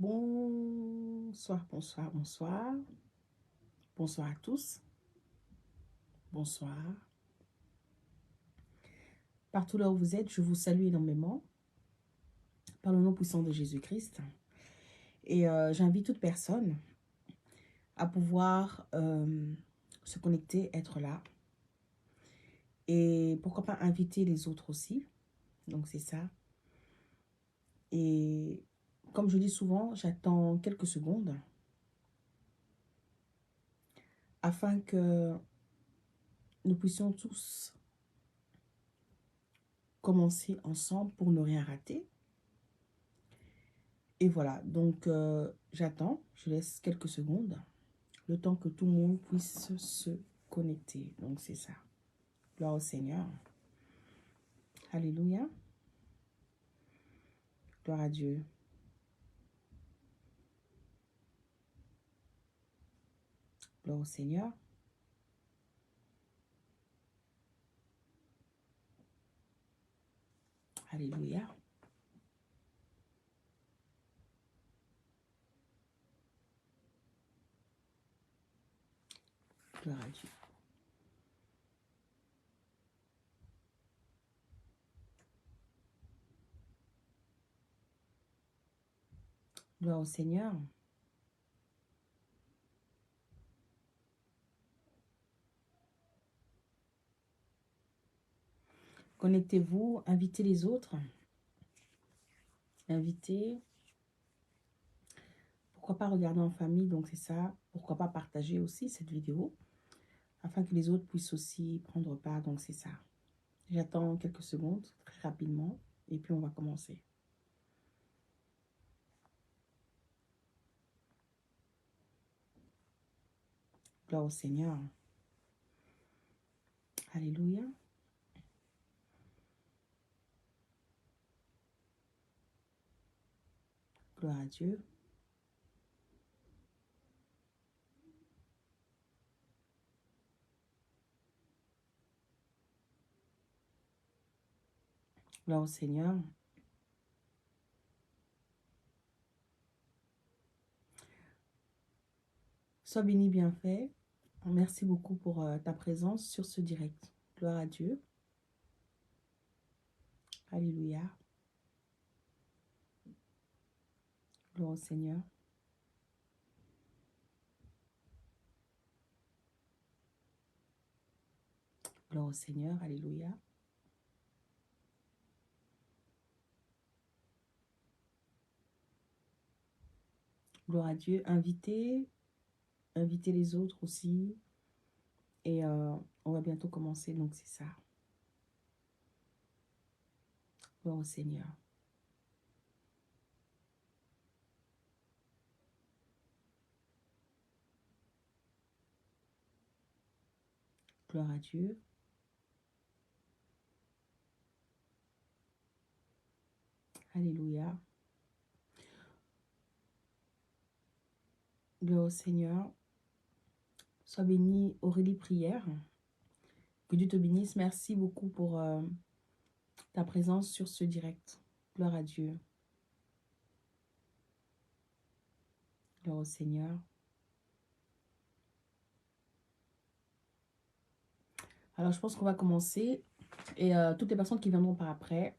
Bonsoir, bonsoir, bonsoir. Bonsoir à tous. Bonsoir. Partout là où vous êtes, je vous salue énormément par le nom puissant de Jésus-Christ. Et j'invite toute personne à pouvoir se connecter, être là. Et pourquoi pas inviter les autres aussi. Donc c'est ça. Et comme je dis souvent, j'attends quelques secondes afin que nous puissions tous commencer ensemble pour ne rien rater. Et voilà, donc j'attends, je laisse quelques secondes, le temps que tout le monde puisse se connecter. Donc c'est ça. Gloire au Seigneur. Alléluia. Gloire à Dieu. Gloire au Seigneur. Alléluia. Gloire à Dieu. Gloire au Seigneur. Connectez-vous, invitez les autres. Invitez. Pourquoi pas regarder en famille, donc c'est ça. Pourquoi pas partager aussi cette vidéo, afin que les autres puissent aussi prendre part, donc c'est ça. J'attends quelques secondes, très rapidement, et puis on va commencer. Gloire au Seigneur. Alléluia. Gloire à Dieu. Gloire au Seigneur. Sois béni, bien fait. Merci beaucoup pour ta présence sur ce direct. Gloire à Dieu. Alléluia. Gloire au Seigneur. Gloire au Seigneur. Alléluia. Gloire à Dieu. Invitez les autres aussi. Et on va bientôt commencer, donc c'est ça. Gloire au Seigneur. Gloire à Dieu. Alléluia. Gloire au Seigneur. Sois béni, Aurélie Prière. Que Dieu te bénisse. Merci beaucoup pour ta présence sur ce direct. Gloire à Dieu. Gloire au Seigneur. Alors, je pense qu'on va commencer. Et toutes les personnes qui viendront par après,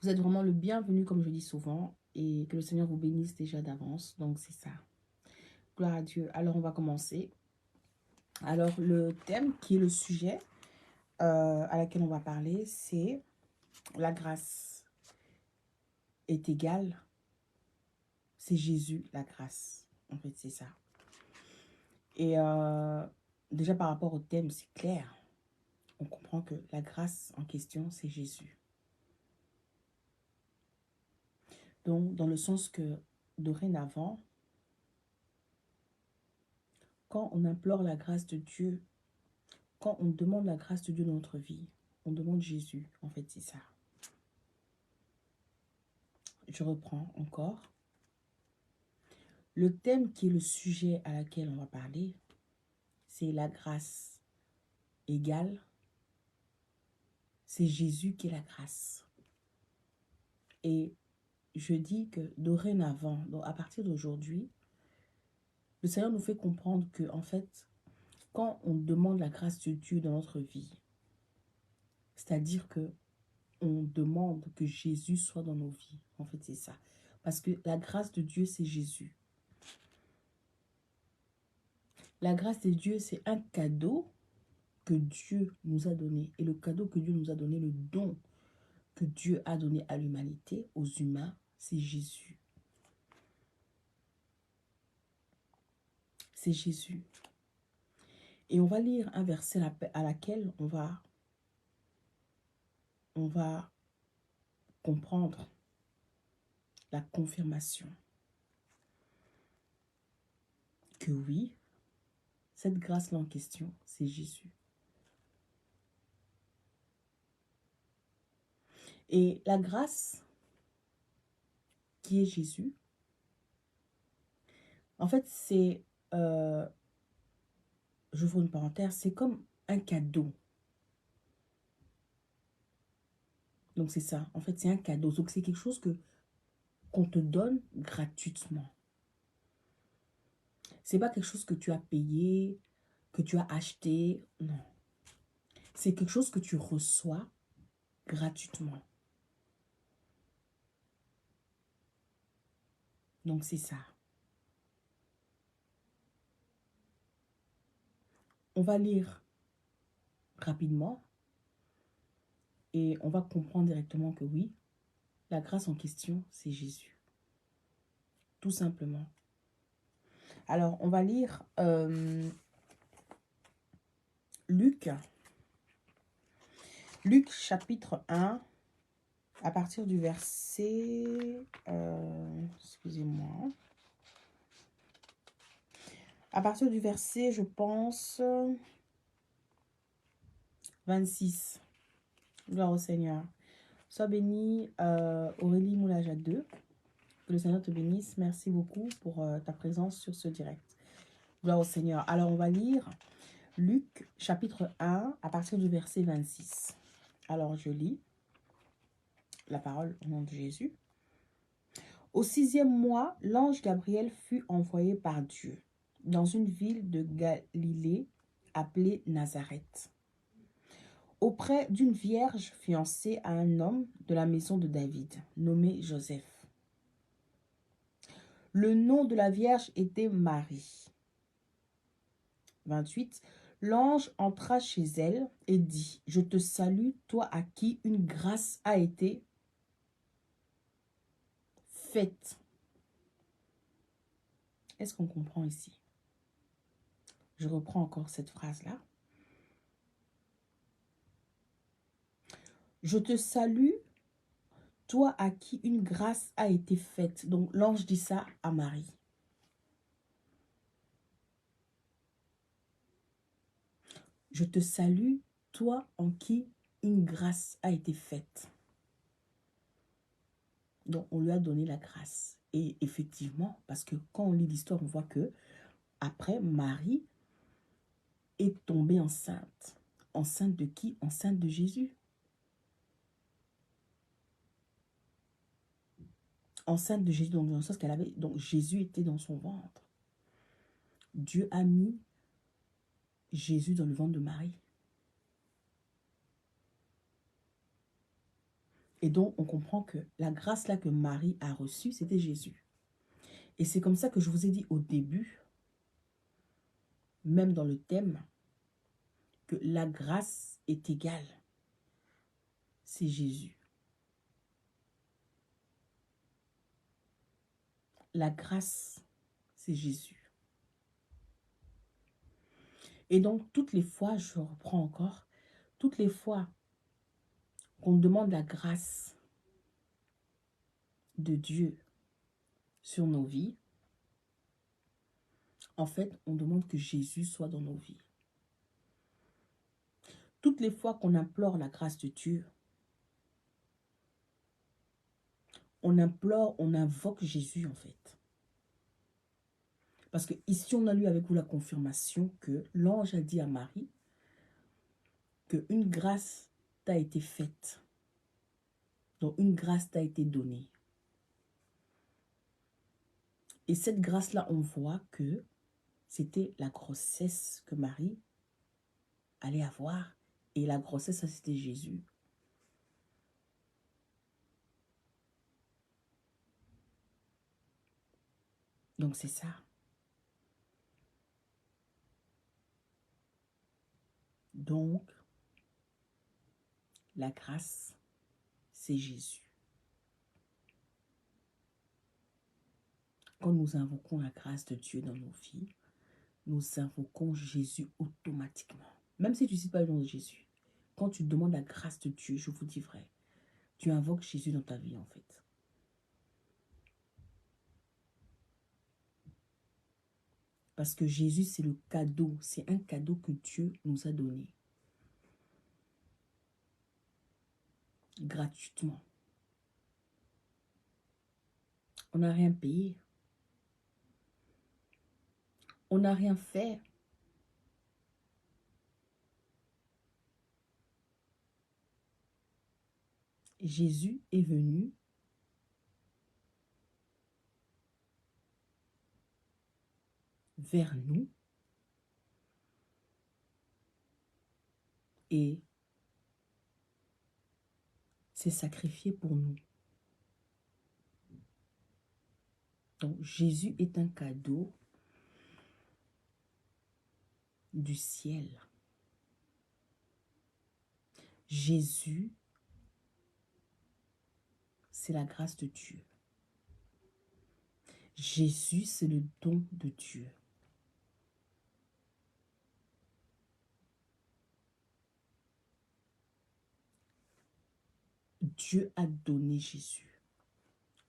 vous êtes vraiment le bienvenu, comme je dis souvent. Et que le Seigneur vous bénisse déjà d'avance. Donc, c'est ça. Gloire à Dieu. Alors, on va commencer. Alors, le thème qui est le sujet à laquelle on va parler, c'est la grâce est égale. C'est Jésus, la grâce. En fait, c'est ça. Et déjà, par rapport au thème, c'est clair. On comprend que la grâce en question, c'est Jésus. Donc, dans le sens que, dorénavant, quand on implore la grâce de Dieu, quand on demande la grâce de Dieu dans notre vie, on demande Jésus. En fait, c'est ça. Je reprends encore. Le thème qui est le sujet à laquelle on va parler, c'est la grâce égale. C'est Jésus qui est la grâce. Et je dis que dorénavant, donc à partir d'aujourd'hui, le Seigneur nous fait comprendre que, en fait, quand on demande la grâce de Dieu dans notre vie, c'est-à-dire que on demande que Jésus soit dans nos vies. En fait, c'est ça. Parce que la grâce de Dieu, c'est Jésus. La grâce de Dieu, c'est un cadeau que Dieu nous a donné. Et le cadeau que Dieu nous a donné, le don que Dieu a donné à l'humanité, aux humains, c'est Jésus. C'est Jésus. Et on va lire un verset à laquelle on va comprendre la confirmation que oui, cette grâce-là en question, c'est Jésus. Et la grâce qui est Jésus, en fait, c'est, j'ouvre une parenthèse, c'est comme un cadeau. Donc c'est ça, en fait, c'est un cadeau. Donc c'est quelque chose qu'on te donne gratuitement. C'est pas quelque chose que tu as payé, que tu as acheté, non. C'est quelque chose que tu reçois gratuitement. Donc c'est ça. On va lire rapidement et on va comprendre directement que oui, la grâce en question, c'est Jésus. Tout simplement. Alors, on va lire Luc chapitre 1, à partir du verset... excusez-moi. À partir du verset, je pense, 26. Gloire au Seigneur. Sois bénie, Aurélie Moulage 2. Que le Seigneur te bénisse. Merci beaucoup pour ta présence sur ce direct. Gloire au Seigneur. Alors, on va lire Luc chapitre 1, à partir du verset 26. Alors, je lis la parole au nom de Jésus. Au 6e mois, l'ange Gabriel fut envoyé par Dieu dans une ville de Galilée appelée Nazareth, auprès d'une vierge fiancée à un homme de la maison de David, nommé Joseph. Le nom de la vierge était Marie. 28. L'ange entra chez elle et dit, « Je te salue, toi à qui une grâce a été faite. » Est-ce qu'on comprend ici? Je reprends encore cette phrase-là. « Je te salue, toi à qui une grâce a été faite. » Donc, l'ange dit ça à Marie. « Je te salue, toi en qui une grâce a été faite. » Donc, on lui a donné la grâce. Et effectivement, parce que quand on lit l'histoire, on voit que après, Marie est tombée enceinte. Enceinte de qui? Enceinte de Jésus. Enceinte de Jésus, donc dans le sens qu'elle avait, donc Jésus était dans son ventre. Dieu a mis Jésus dans le ventre de Marie. Et donc, on comprend que la grâce là que Marie a reçue, c'était Jésus. Et c'est comme ça que je vous ai dit au début, même dans le thème, que la grâce est égale. C'est Jésus. La grâce, c'est Jésus. Et donc, toutes les fois, je reprends encore, toutes les fois qu'on demande la grâce de Dieu sur nos vies, en fait, on demande que Jésus soit dans nos vies. Toutes les fois qu'on implore la grâce de Dieu, on implore, on invoque Jésus en fait. Parce que ici, on a lu avec vous la confirmation que l'ange a dit à Marie qu'une grâce t'a été faite. Donc, une grâce t'a été donnée. Et cette grâce-là, on voit que c'était la grossesse que Marie allait avoir. Et la grossesse, ça, c'était Jésus. Donc, c'est ça. Donc, la grâce, c'est Jésus. Quand nous invoquons la grâce de Dieu dans nos vies, nous invoquons Jésus automatiquement. Même si tu ne cites pas le nom de Jésus. Quand tu demandes la grâce de Dieu, je vous dis vrai, tu invoques Jésus dans ta vie en fait. Parce que Jésus, c'est le cadeau. C'est un cadeau que Dieu nous a donné. Gratuitement. On n'a rien payé. On n'a rien fait. Jésus est venu vers nous et s'est sacrifié pour nous. Donc, Jésus est un cadeau du ciel. Jésus, c'est la grâce de Dieu. Jésus, c'est le don de Dieu. Dieu a donné Jésus.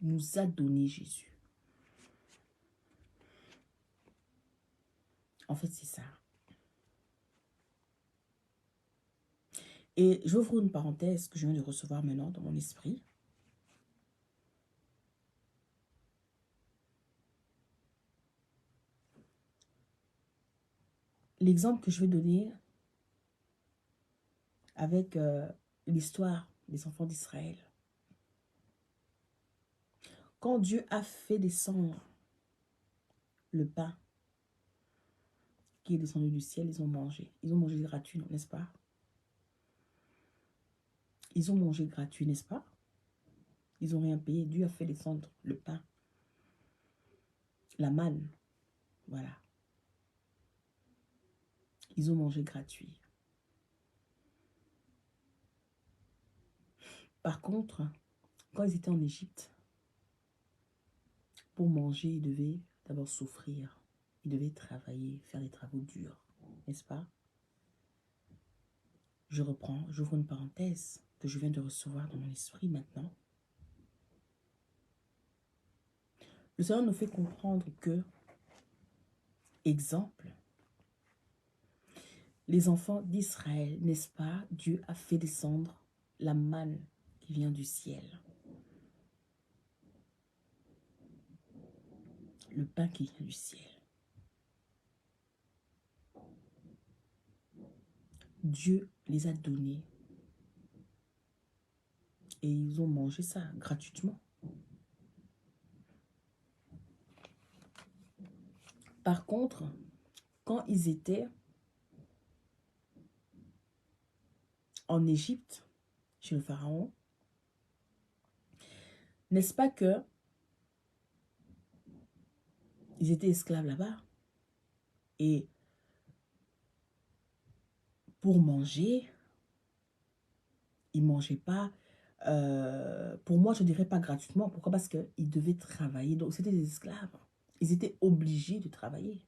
Nous a donné Jésus. En fait, c'est ça. Et j'ouvre une parenthèse que je viens de recevoir maintenant dans mon esprit. L'exemple que je vais donner avec l'histoire des enfants d'Israël. Quand Dieu a fait descendre le pain qui est descendu du ciel, ils ont mangé. Ils ont mangé gratuit, n'est-ce pas? Ils ont mangé gratuit, n'est-ce pas? Ils n'ont rien payé. Dieu a fait descendre le pain. La manne. Voilà. Ils ont mangé gratuit. Par contre, quand ils étaient en Égypte, pour manger, ils devaient d'abord souffrir. Ils devaient travailler, faire des travaux durs, n'est-ce pas? Je reprends, j'ouvre une parenthèse que je viens de recevoir dans mon esprit maintenant. Le Seigneur nous fait comprendre que, exemple, les enfants d'Israël, n'est-ce pas, Dieu a fait descendre la manne qui vient du ciel. Le pain qui vient du ciel. Dieu les a donnés. Et ils ont mangé ça gratuitement. Par contre, quand ils étaient en Égypte, chez le pharaon, n'est-ce pas que ils étaient esclaves là-bas? Et pour manger, ils ne mangeaient pas, pour moi, je ne dirais pas gratuitement. Pourquoi? Parce qu'ils devaient travailler. Donc, c'était des esclaves. Ils étaient obligés de travailler.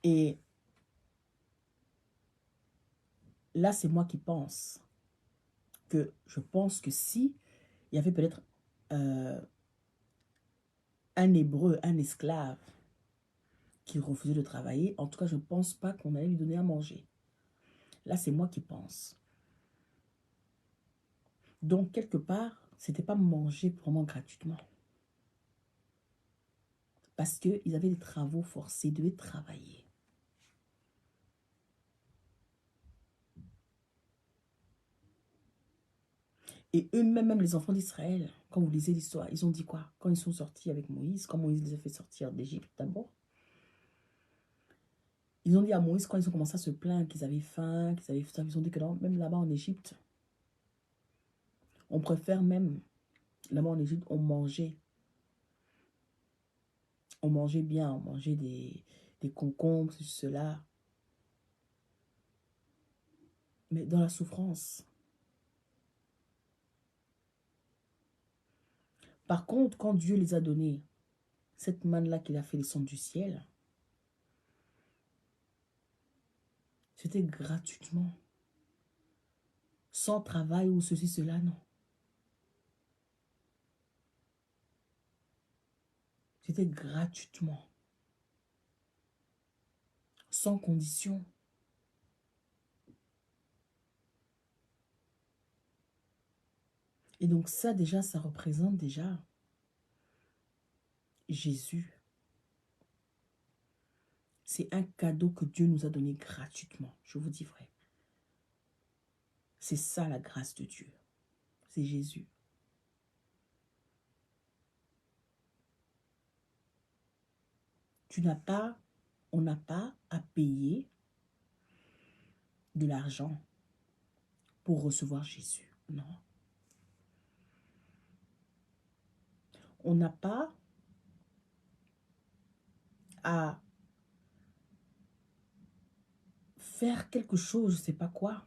Et là, c'est moi qui pense que je pense que si il y avait peut-être un hébreu, un esclave qui refusait de travailler, en tout cas, je ne pense pas qu'on allait lui donner à manger. Là, c'est moi qui pense. Donc, quelque part, ce n'était pas manger vraiment gratuitement. Parce qu'ils avaient des travaux forcés, ils devaient travailler. Et eux-mêmes, même les enfants d'Israël, Quand vous lisez l'histoire, ils ont dit quoi? Quand ils sont sortis avec Moïse, quand Moïse les a fait sortir d'Égypte d'abord, ils ont dit à Moïse, quand ils ont commencé à se plaindre, qu'ils avaient faim, qu'ils avaient ça, ils ont dit que non, même là-bas en Égypte, on préfère même, là-bas en Égypte, on mangeait bien, on mangeait des concombres, cela, mais dans la souffrance. Par contre, quand Dieu les a donné cette manne-là qu'il a fait descendre du ciel, c'était gratuitement. Sans travail ou ceci, cela, non. C'était gratuitement. Sans condition. Et donc ça, déjà, ça représente déjà Jésus. C'est un cadeau que Dieu nous a donné gratuitement. Je vous dis vrai. C'est ça la grâce de Dieu. C'est Jésus. On n'a pas à payer de l'argent pour recevoir Jésus. Non. On n'a pas à faire quelque chose, je ne sais pas quoi,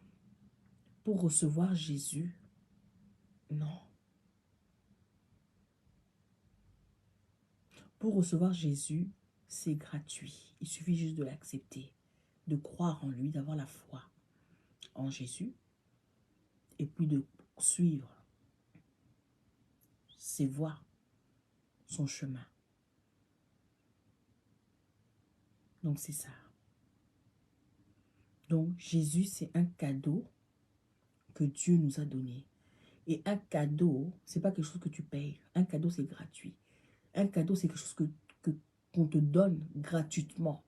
pour recevoir Jésus. Non. Pour recevoir Jésus, c'est gratuit. Il suffit juste de l'accepter, de croire en lui, d'avoir la foi en Jésus et puis de suivre ses voies, son chemin. Donc c'est ça. Donc Jésus, c'est un cadeau que Dieu nous a donné. Et un cadeau, c'est pas quelque chose que tu payes. Un cadeau, c'est gratuit. Un cadeau, c'est quelque chose qu'on te donne gratuitement.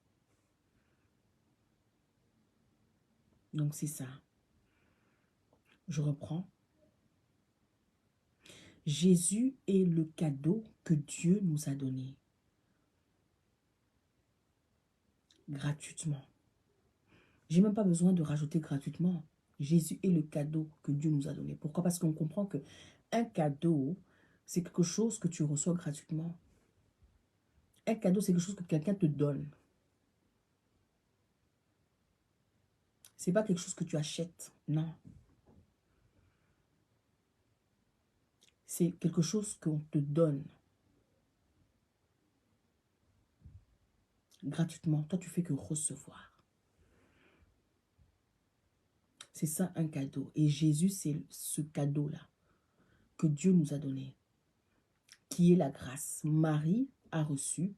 Donc c'est ça. Je reprends. Jésus est le cadeau que Dieu nous a donné gratuitement. J'ai même pas besoin de rajouter gratuitement. Jésus est le cadeau que Dieu nous a donné. Pourquoi? Parce qu'on comprend que un cadeau, c'est quelque chose que tu reçois gratuitement. Un cadeau, c'est quelque chose que quelqu'un te donne. C'est pas quelque chose que tu achètes. Non. C'est quelque chose qu'on te donne gratuitement. Toi, tu fais que recevoir. C'est ça un cadeau. Et Jésus, c'est ce cadeau-là que Dieu nous a donné, qui est la grâce. Marie a reçu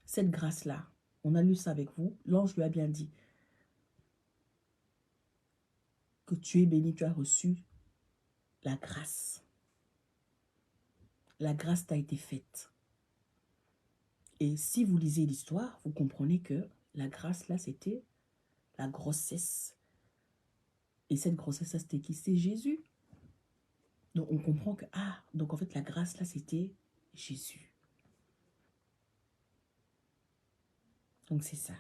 cette grâce-là. On a lu ça avec vous. L'ange lui a bien dit que tu es béni, tu as reçu la grâce. La grâce t'a été faite. Et si vous lisez l'histoire, vous comprenez que la grâce, là, c'était la grossesse. Et cette grossesse, ça, c'était qui? C'est Jésus. Donc, on comprend que, donc en fait, la grâce, là, c'était Jésus. Donc, c'est ça.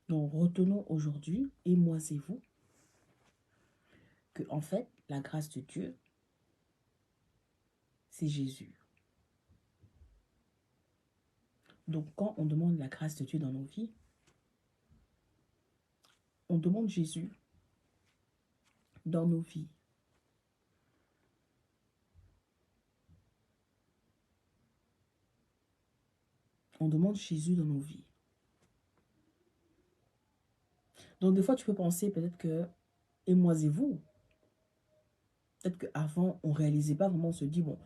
Donc, retenons aujourd'hui, et moi et vous, que, en fait, la grâce de Dieu, c'est Jésus. Donc, quand on demande la grâce de Dieu dans nos vies, on demande Jésus dans nos vies. On demande Jésus dans nos vies. Donc, des fois, tu peux penser peut-être que, et moi et vous, peut-être qu'avant, on ne réalisait pas vraiment, on se dit, bon,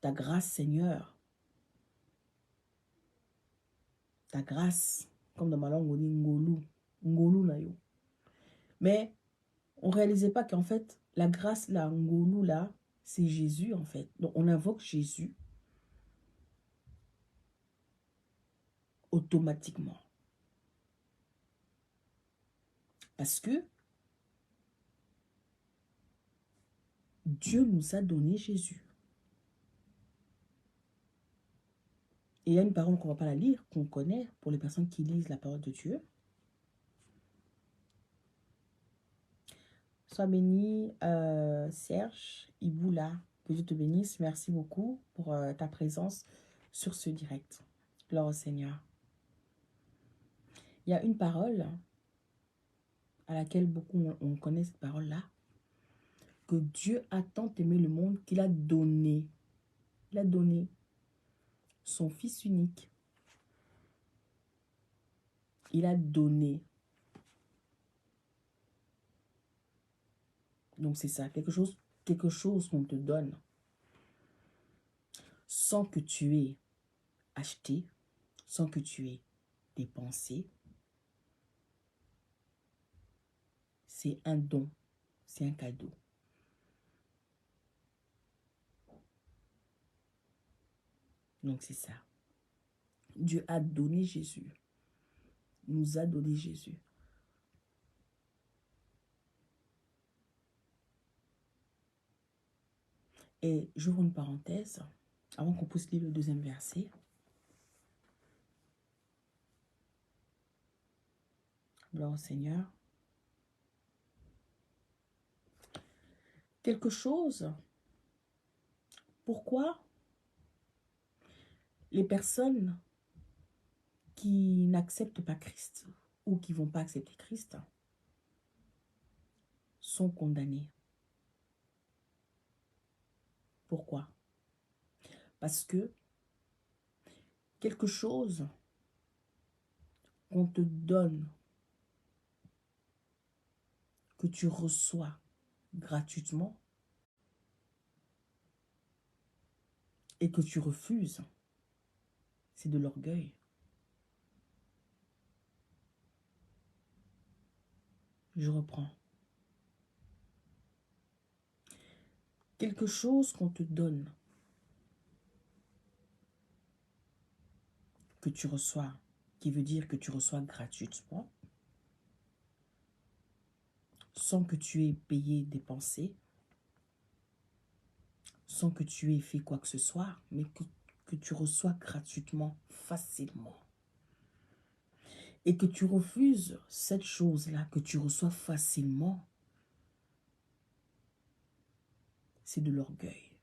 ta grâce, Seigneur, ta grâce, comme dans ma langue, on dit ngolu, ngolu na yo. Mais on ne réalisait pas qu'en fait, la grâce, la ngolu, là, c'est Jésus, en fait. Donc, on invoque Jésus automatiquement. Parce que Dieu nous a donné Jésus. Et il y a une parole qu'on ne va pas la lire, qu'on connaît pour les personnes qui lisent la parole de Dieu. Sois béni, Serge, Iboula. Que Dieu te bénisse. Merci beaucoup pour ta présence sur ce direct. Gloire au Seigneur. Il y a une parole à laquelle beaucoup on connaît cette parole-là. Que Dieu a tant aimé le monde qu'il a donné. Il a donné son Fils unique. Il a donné. Donc c'est ça, quelque chose qu'on te donne sans que tu aies acheté, sans que tu aies dépensé. C'est un don, c'est un cadeau. Donc c'est ça. Dieu a donné Jésus. Nous a donné Jésus. Et j'ouvre une parenthèse avant qu'on puisse lire le deuxième verset. Gloire au Seigneur. Quelque chose. Pourquoi les personnes qui n'acceptent pas Christ ou qui ne vont pas accepter Christ sont condamnées? Pourquoi? Parce que quelque chose qu'on te donne, que tu reçois gratuitement et que tu refuses, c'est de l'orgueil. Je reprends. Quelque chose qu'on te donne, que tu reçois, qui veut dire que tu reçois gratuitement, sans que tu aies payé, dépensé, sans que tu aies fait quoi que ce soit, mais que tu reçois gratuitement, facilement. Et que tu refuses cette chose-là, que tu reçois facilement, c'est de l'orgueil.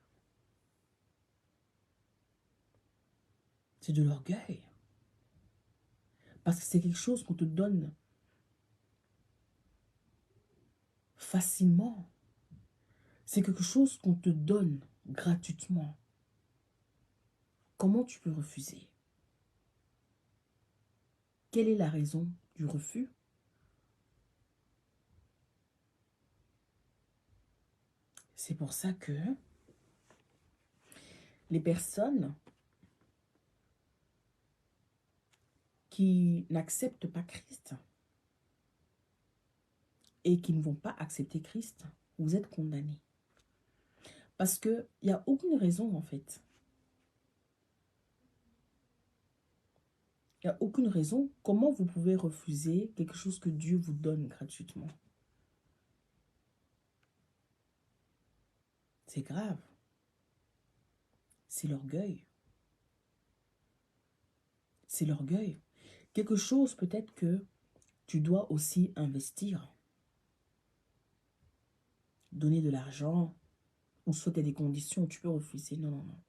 C'est de l'orgueil. Parce que c'est quelque chose qu'on te donne facilement. C'est quelque chose qu'on te donne gratuitement. Comment tu peux refuser? Quelle est la raison du refus? C'est pour ça que les personnes qui n'acceptent pas Christ et qui ne vont pas accepter Christ, vous êtes condamnés. Parce qu'il n'y a aucune raison en fait. Il n'y a aucune raison. Comment vous pouvez refuser quelque chose que Dieu vous donne gratuitement? C'est grave. C'est l'orgueil. C'est l'orgueil. Quelque chose peut-être que tu dois aussi investir. Donner de l'argent, ou soit il y a des conditions où tu peux refuser. Non, non, non.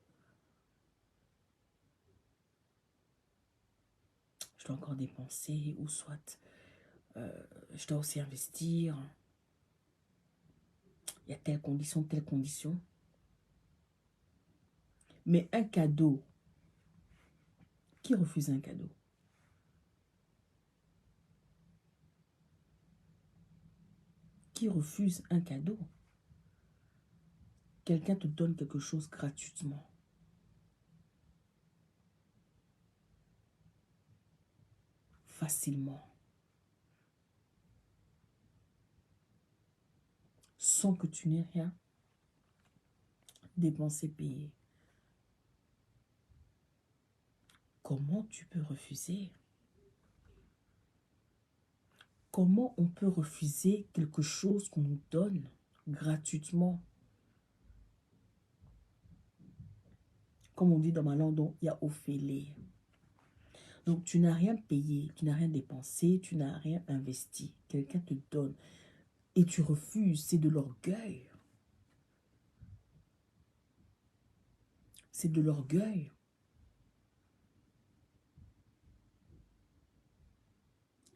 Je dois encore dépenser, ou soit je dois aussi investir. Il y a telle condition, telle condition. Mais un cadeau, qui refuse un cadeau? Qui refuse un cadeau? Quelqu'un te donne quelque chose gratuitement. Facilement. Sans que tu n'aies rien dépensé, payé. Comment tu peux refuser? Comment on peut refuser quelque chose qu'on nous donne gratuitement? Comme on dit dans ma langue, donc il y a Ophélie. Donc tu n'as rien payé, tu n'as rien dépensé, tu n'as rien investi. Quelqu'un te donne et tu refuses, c'est de l'orgueil. C'est de l'orgueil.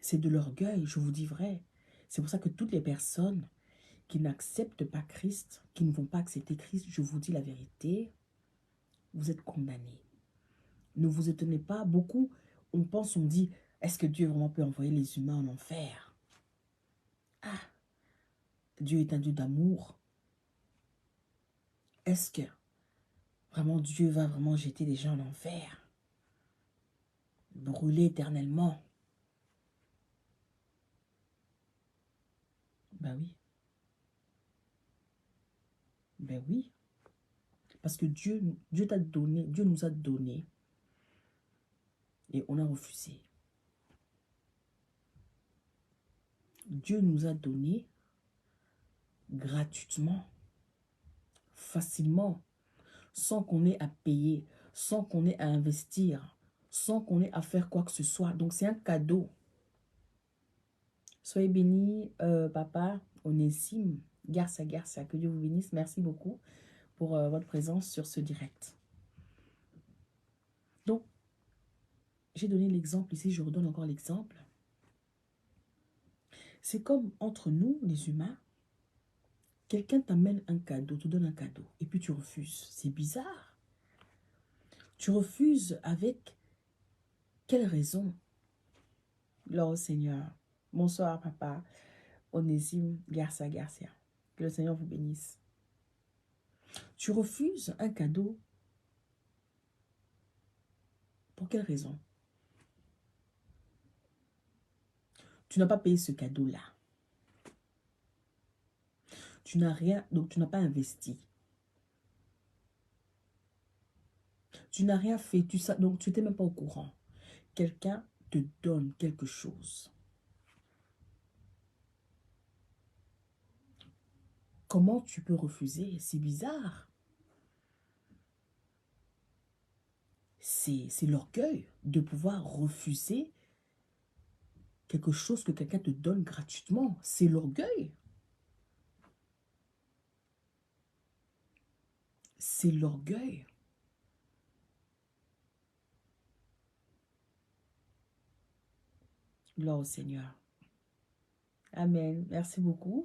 C'est de l'orgueil, je vous dis vrai. C'est pour ça que toutes les personnes qui n'acceptent pas Christ, qui ne vont pas accepter Christ, je vous dis la vérité, vous êtes condamnés. Ne vous étonnez pas, beaucoup, on pense, on dit, est-ce que Dieu vraiment peut envoyer les humains en enfer? Ah, Dieu est un Dieu d'amour. Est-ce que vraiment Dieu va vraiment jeter les gens en enfer? Brûler éternellement? Ben oui. Ben oui. Parce que Dieu t'a donné, Dieu nous a donné et on a refusé. Dieu nous a donné gratuitement, facilement, sans qu'on ait à payer, sans qu'on ait à investir, sans qu'on ait à faire quoi que ce soit. Donc c'est un cadeau. Soyez bénis, papa, Onésime, Garça, que Dieu vous bénisse. Merci beaucoup pour votre présence sur ce direct. Donc, j'ai donné l'exemple ici, je redonne encore l'exemple. C'est comme entre nous, les humains, quelqu'un t'amène un cadeau, te donne un cadeau, et puis tu refuses. C'est bizarre. Tu refuses avec quelle raison? Lord Seigneur. Bonsoir, papa. Onésime, Garça. Que le Seigneur vous bénisse. Tu refuses un cadeau. Pour quelle raison? Tu n'as pas payé ce cadeau-là. Tu n'as rien, donc tu n'as pas investi. Tu n'as rien fait, donc tu n'étais même pas au courant. Quelqu'un te donne quelque chose. Comment tu peux refuser? C'est bizarre. C'est l'orgueil de pouvoir refuser quelque chose que quelqu'un te donne gratuitement. C'est l'orgueil. C'est l'orgueil. Gloire au Seigneur. Amen. Merci beaucoup.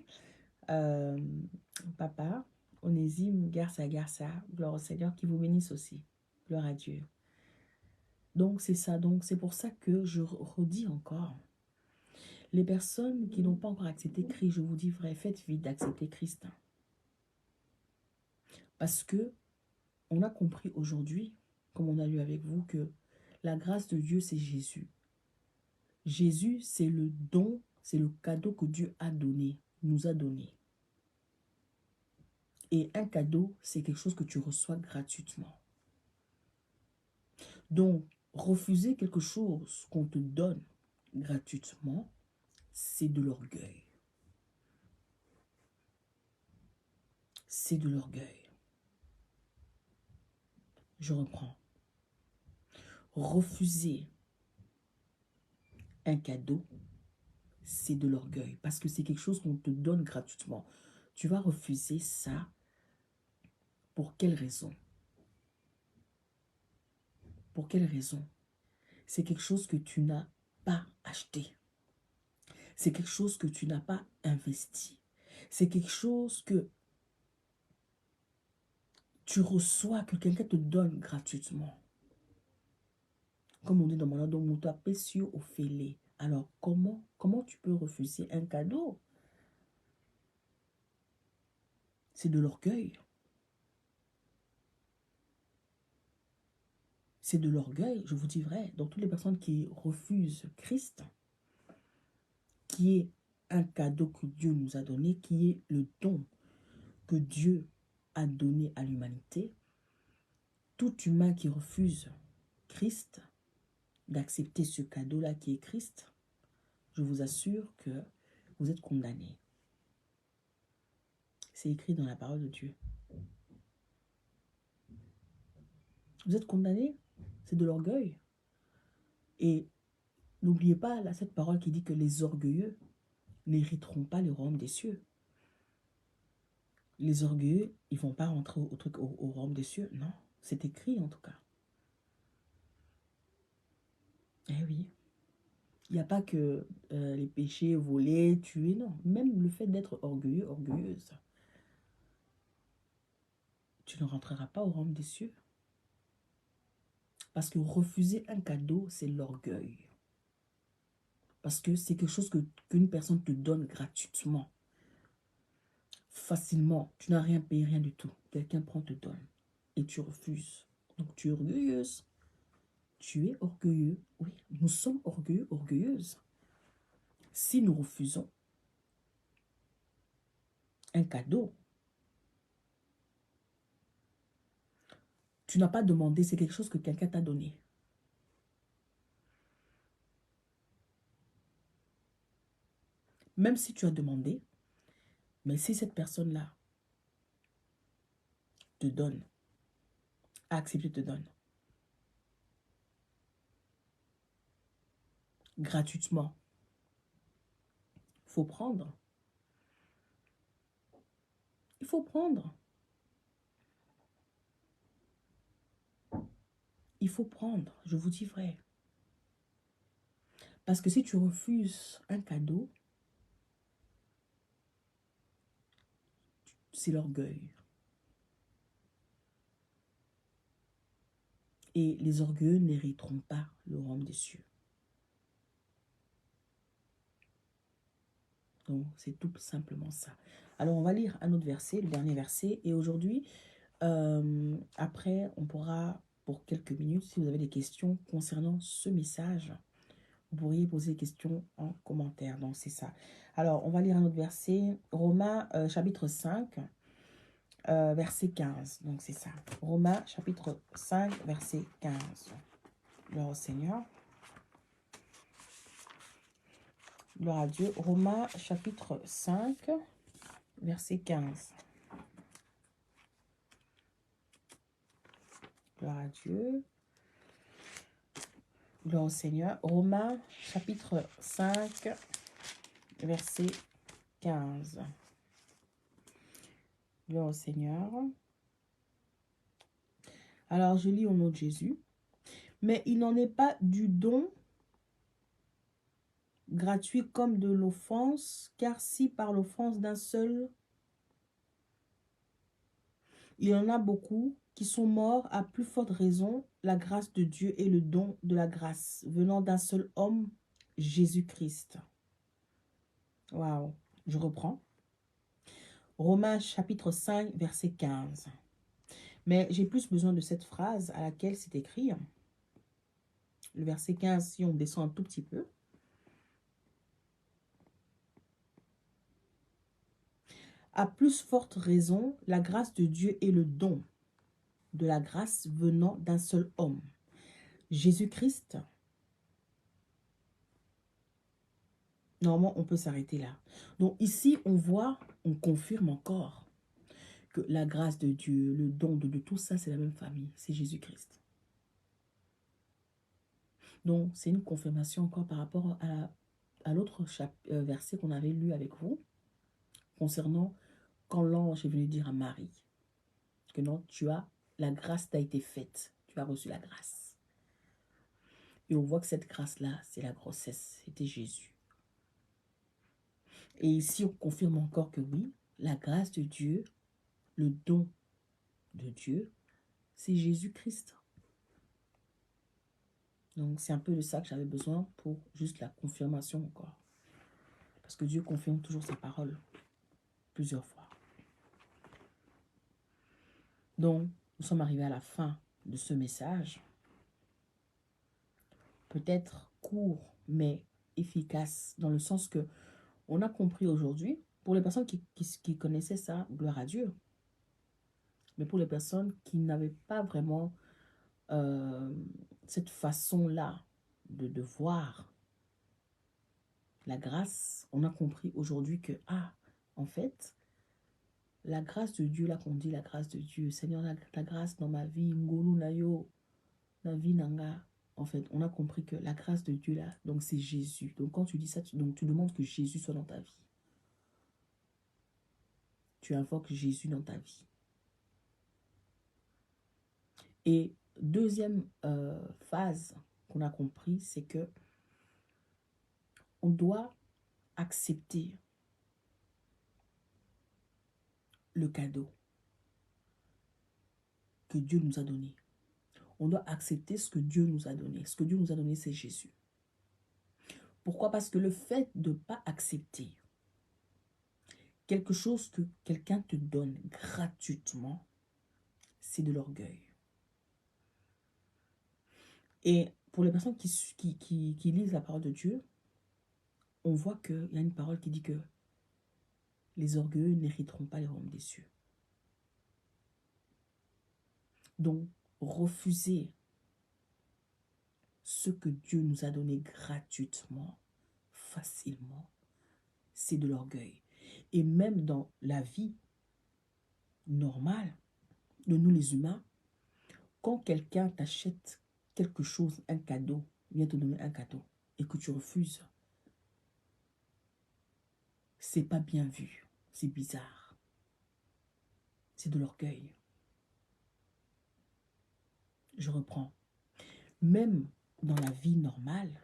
Papa, Onésime, Garça. Gloire au Seigneur qui vous bénisse aussi. Gloire à Dieu. Donc c'est ça. Donc c'est pour ça que je redis encore. Les personnes qui n'ont pas encore accepté Christ, je vous dis vrai, faites vite d'accepter Christ. Parce que on a compris aujourd'hui, comme on a lu avec vous, que la grâce de Dieu, c'est Jésus. Jésus, c'est le don, c'est le cadeau que Dieu a donné, nous a donné. Et un cadeau, c'est quelque chose que tu reçois gratuitement. Donc, refuser quelque chose qu'on te donne gratuitement, c'est de l'orgueil. C'est de l'orgueil. Je reprends. Refuser un cadeau, c'est de l'orgueil. Parce que c'est quelque chose qu'on te donne gratuitement. Tu vas refuser ça. Pour quelle raison? Pour quelle raison? C'est quelque chose que tu n'as pas acheté. C'est quelque chose que tu n'as pas investi. C'est quelque chose que tu reçois, que quelqu'un te donne gratuitement. Comme on dit dans mon langue, donc muta pesio ofele. Alors, comment tu peux refuser un cadeau? C'est de l'orgueil. C'est de l'orgueil, je vous dis vrai. Donc, toutes les personnes qui refusent Christ, qui est un cadeau que Dieu nous a donné, qui est le don que Dieu a donné à l'humanité, tout humain qui refuse Christ, d'accepter ce cadeau-là qui est Christ, je vous assure que vous êtes condamné. C'est écrit dans la parole de Dieu. Vous êtes condamné. C'est de l'orgueil. Et n'oubliez pas là, cette parole qui dit que les orgueilleux n'hériteront pas le royaume des cieux. Les orgueilleux, ils ne vont pas rentrer au royaume des cieux. Non, c'est écrit en tout cas. Eh oui. Il n'y a pas que les péchés, voler, tuer, non. Même le fait d'être orgueilleux, orgueilleuse, tu ne rentreras pas au royaume des cieux. Parce que refuser un cadeau, c'est l'orgueil. Parce que c'est quelque chose qu'une personne te donne gratuitement. Facilement. Tu n'as rien payé, rien du tout. Quelqu'un prend, te donne. Et tu refuses. Donc tu es orgueilleuse. Tu es orgueilleux. Oui, nous sommes orgueilleux, orgueilleuses. Si nous refusons un cadeau, tu n'as pas demandé, c'est quelque chose que quelqu'un t'a donné. Même si tu as demandé, mais si cette personne-là te donne, a accepté, te donne, gratuitement, il faut prendre. Il faut prendre. Il faut prendre, je vous dis vrai. Parce que si tu refuses un cadeau, c'est l'orgueil. Et les orgueilleux n'hériteront pas le royaume des cieux. Donc, c'est tout simplement ça. Alors, on va lire un autre verset, le dernier verset. Et aujourd'hui, après, on pourra, pour quelques minutes, si vous avez des questions concernant ce message, vous pourriez poser des questions en commentaire. Donc, c'est ça. Alors, on va lire un autre verset. Romains, chapitre 5, verset 15. Donc, c'est ça. Romains, chapitre 5, verset 15. Gloire au Seigneur. Gloire à Dieu. Romains, chapitre 5, verset 15. Gloire à Dieu. Gloire au Seigneur. Romains, chapitre 5, verset 15. Gloire au Seigneur. Alors, je lis au nom de Jésus. Mais il n'en est pas du don gratuit comme de l'offense, car si par l'offense d'un seul, il y en a beaucoup qui sont morts, à plus forte raison, la grâce de Dieu et le don de la grâce venant d'un seul homme, Jésus-Christ. Waouh, je reprends. Romains chapitre 5, verset 15. Mais j'ai plus besoin de cette phrase à laquelle c'est écrit. Le verset 15, si on descend un tout petit peu. À plus forte raison, la grâce de Dieu est le don de la grâce venant d'un seul homme, Jésus-Christ. Normalement, on peut s'arrêter là. Donc ici, on voit, on confirme encore que la grâce de Dieu, le don de tout ça, c'est la même famille, c'est Jésus-Christ. Donc, c'est une confirmation encore par rapport à l'autre verset qu'on avait lu avec vous, concernant quand l'ange est venu dire à Marie que non, la grâce t'a été faite, tu as reçu la grâce. Et on voit que cette grâce-là, c'est la grossesse, c'était Jésus. Et ici, on confirme encore que oui, la grâce de Dieu, le don de Dieu, c'est Jésus-Christ. Donc, c'est un peu de ça que j'avais besoin pour juste la confirmation encore. Parce que Dieu confirme toujours sa parole plusieurs fois. Donc, nous sommes arrivés à la fin de ce message. Peut-être court, mais efficace, dans le sens que on a compris aujourd'hui, pour les personnes qui connaissaient ça, gloire à Dieu. Mais pour les personnes qui n'avaient pas vraiment cette façon-là de voir la grâce, on a compris aujourd'hui que, en fait, la grâce de Dieu, là qu'on dit la grâce de Dieu, Seigneur, la grâce dans ma vie, Ngolu Nayo, la vie nanga. En fait, on a compris que la grâce de Dieu, là, donc c'est Jésus. Donc quand tu dis ça, donc tu demandes que Jésus soit dans ta vie. Tu invoques Jésus dans ta vie. Et deuxième phase qu'on a compris, c'est que on doit accepter le cadeau que Dieu nous a donné. On doit accepter ce que Dieu nous a donné. Ce que Dieu nous a donné, c'est Jésus. Pourquoi? Parce que le fait de ne pas accepter quelque chose que quelqu'un te donne gratuitement, c'est de l'orgueil. Et pour les personnes qui lisent la parole de Dieu, on voit qu'il y a une parole qui dit que les orgueilleux n'hériteront pas les royaumes des cieux. Donc, refuser ce que Dieu nous a donné gratuitement, facilement, c'est de l'orgueil. Et même dans la vie normale de nous les humains, quand quelqu'un t'achète quelque chose, un cadeau, vient te donner un cadeau, et que tu refuses, c'est pas bien vu, c'est bizarre, c'est de l'orgueil. Je reprends. Même dans la vie normale,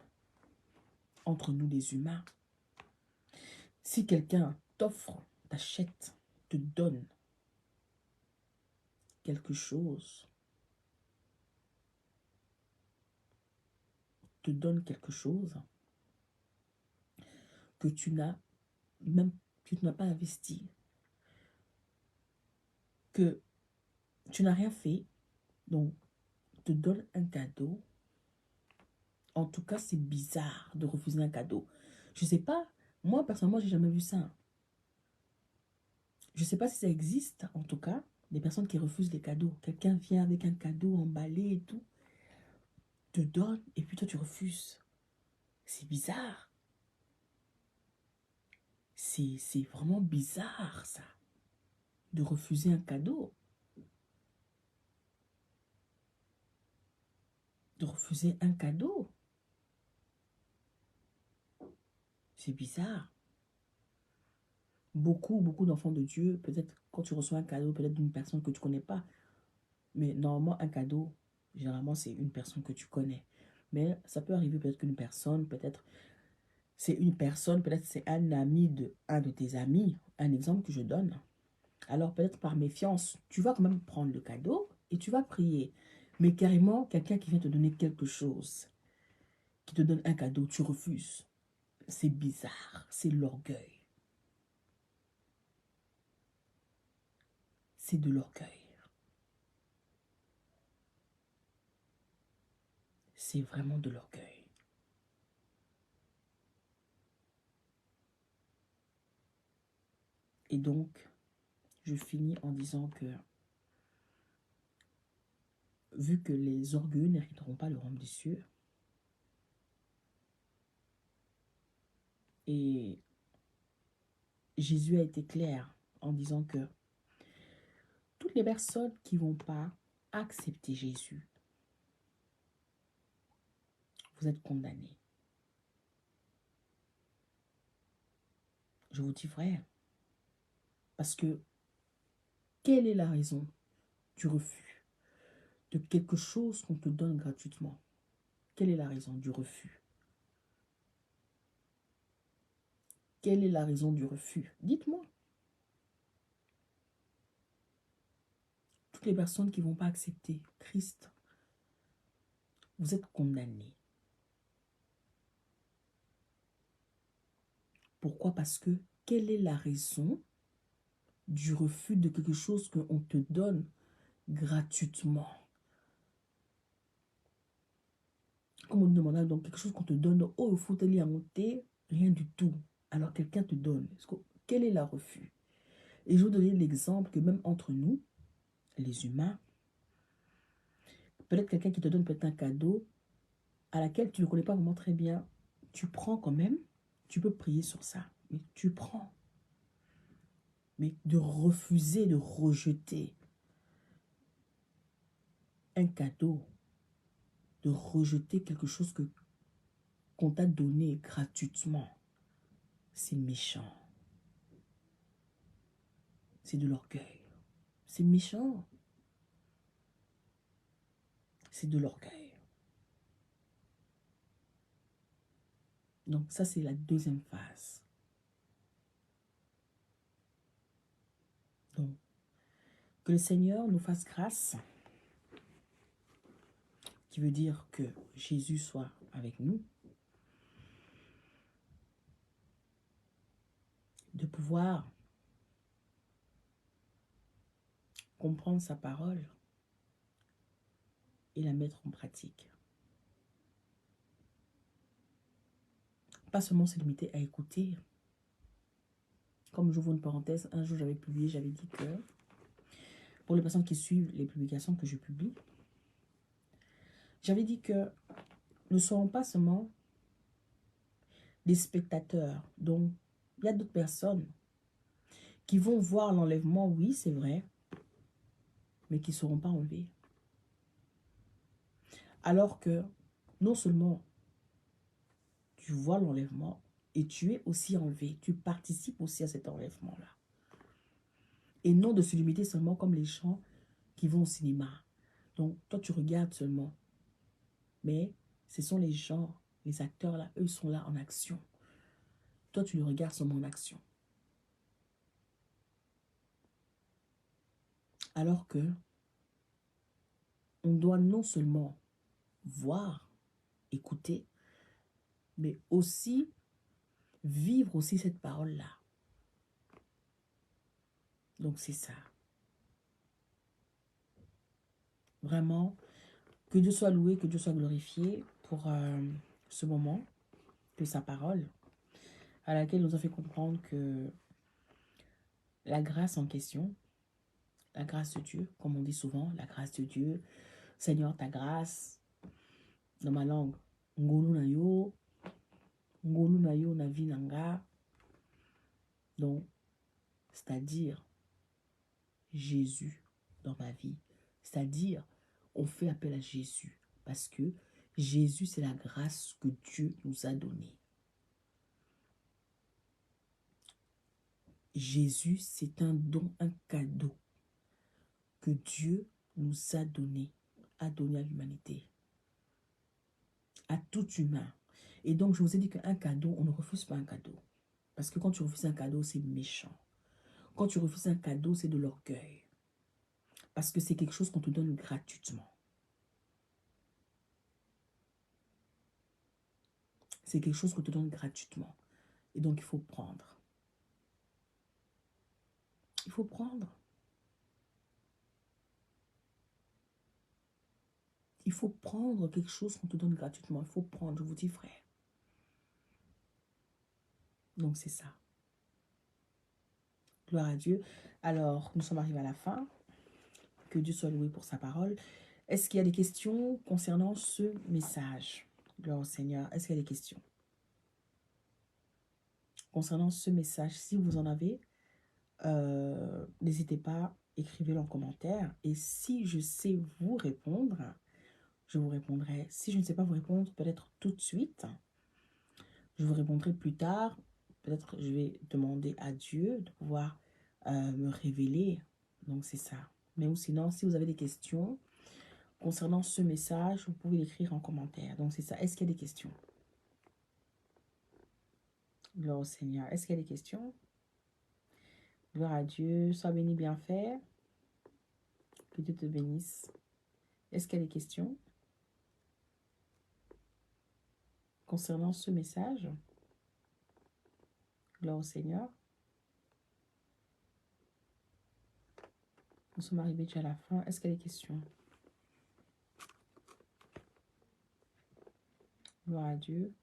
entre nous les humains, si quelqu'un t'offre, t'achète, te donne quelque chose, que tu n'as même tu n'as pas investi, que tu n'as rien fait, donc te donne un cadeau. En tout cas, c'est bizarre de refuser un cadeau. Je sais pas, moi personnellement, j'ai jamais vu ça. Je sais pas si ça existe, en tout cas, des personnes qui refusent les cadeaux. Quelqu'un vient avec un cadeau emballé et tout, te donne, et puis toi tu refuses. C'est bizarre. C'est vraiment bizarre, ça, de refuser un cadeau. De refuser un cadeau. C'est bizarre. Beaucoup d'enfants de Dieu, peut-être quand tu reçois un cadeau, peut-être d'une personne que tu connais pas, mais normalement, un cadeau, généralement, c'est une personne que tu connais. Mais ça peut arriver peut-être qu'une personne, peut-être c'est une personne, peut-être c'est un ami de un de tes amis, un exemple que je donne. Alors peut-être par méfiance, tu vas quand même prendre le cadeau et tu vas prier. Mais carrément, quelqu'un qui vient te donner quelque chose, qui te donne un cadeau, tu refuses. C'est bizarre, c'est l'orgueil. C'est de l'orgueil. C'est vraiment de l'orgueil. Et donc, je finis en disant que, vu que les orgueilleux n'hériteront pas le royaume des cieux, et Jésus a été clair en disant que toutes les personnes qui ne vont pas accepter Jésus, vous êtes condamnés. Je vous dis vrai. Parce que, quelle est la raison du refus de quelque chose qu'on te donne gratuitement? Quelle est la raison du refus? Quelle est la raison du refus? Dites-moi. Toutes les personnes qui ne vont pas accepter Christ, vous êtes condamnés. Pourquoi? Parce que, quelle est la raison du refus de quelque chose qu'on te donne gratuitement? Comme on nous demande donc quelque chose qu'on te donne, oh, il faut te lire monter, rien du tout. Alors quelqu'un te donne. Quel est le refus? Et je vous donner l'exemple que même entre nous, les humains, peut-être quelqu'un qui te donne peut-être un cadeau à laquelle tu ne connais pas vraiment très bien, tu prends quand même, tu peux prier sur ça, mais tu prends. Mais de refuser, de rejeter un cadeau de rejeter quelque chose qu'on t'a donné gratuitement. C'est méchant. C'est de l'orgueil. C'est méchant. C'est de l'orgueil. Donc ça, c'est la deuxième phase. Donc, que le Seigneur nous fasse grâce, qui veut dire que Jésus soit avec nous, de pouvoir comprendre sa parole et la mettre en pratique. Pas seulement se limiter à écouter. Comme j'ouvre une parenthèse, un jour j'avais publié, j'avais dit que pour les personnes qui suivent les publications que je publie, j'avais dit que nous ne serons pas seulement des spectateurs. Donc, il y a d'autres personnes qui vont voir l'enlèvement, oui, c'est vrai, mais qui ne seront pas enlevés. Alors que, non seulement tu vois l'enlèvement, et tu es aussi enlevé, tu participes aussi à cet enlèvement-là. Et non de se limiter seulement comme les gens qui vont au cinéma. Donc, toi, tu regardes seulement. Mais ce sont les gens, les acteurs là, eux sont là en action. Toi, tu les regardes seulement en action. Alors que on doit non seulement voir, écouter, mais aussi vivre aussi cette parole-là. Donc, c'est ça. Vraiment, que Dieu soit loué, que Dieu soit glorifié pour ce moment, que sa parole, à laquelle nous a fait comprendre que la grâce en question, la grâce de Dieu, comme on dit souvent, la grâce de Dieu, Seigneur, ta grâce, dans ma langue, ngolu na yo na vie nanga. Donc, c'est-à-dire Jésus dans ma vie. C'est-à-dire, on fait appel à Jésus parce que Jésus, c'est la grâce que Dieu nous a donnée. Jésus, c'est un don, un cadeau que Dieu nous a donné à l'humanité, à tout humain. Et donc, je vous ai dit qu'un cadeau, on ne refuse pas un cadeau. Parce que quand tu refuses un cadeau, c'est méchant. Quand tu refuses un cadeau, c'est de l'orgueil. Parce que c'est quelque chose qu'on te donne gratuitement. C'est quelque chose qu'on te donne gratuitement. Et donc, il faut prendre. Il faut prendre. Il faut prendre quelque chose qu'on te donne gratuitement. Il faut prendre, je vous dis, frère. Donc, c'est ça. Gloire à Dieu. Alors, nous sommes arrivés à la fin. Que Dieu soit loué pour sa parole. Est-ce qu'il y a des questions concernant ce message? Gloire au Seigneur. Est-ce qu'il y a des questions concernant ce message? Si vous en avez, n'hésitez pas, écrivez-le en commentaire. Et si je sais vous répondre, je vous répondrai. Si je ne sais pas vous répondre, peut-être tout de suite, je vous répondrai plus tard. Peut-être je vais demander à Dieu de pouvoir me révéler. Donc, c'est ça. Mais ou sinon, si vous avez des questions concernant ce message, vous pouvez l'écrire en commentaire. Donc, c'est ça. Est-ce qu'il y a des questions? Gloire au Seigneur. Est-ce qu'il y a des questions? Gloire à Dieu. Sois béni, bien fait. Que Dieu te bénisse. Est-ce qu'il y a des questions concernant ce message? Gloire au Seigneur. Nous sommes arrivés déjà à la fin. Est-ce qu'il y a des questions? Gloire à Dieu.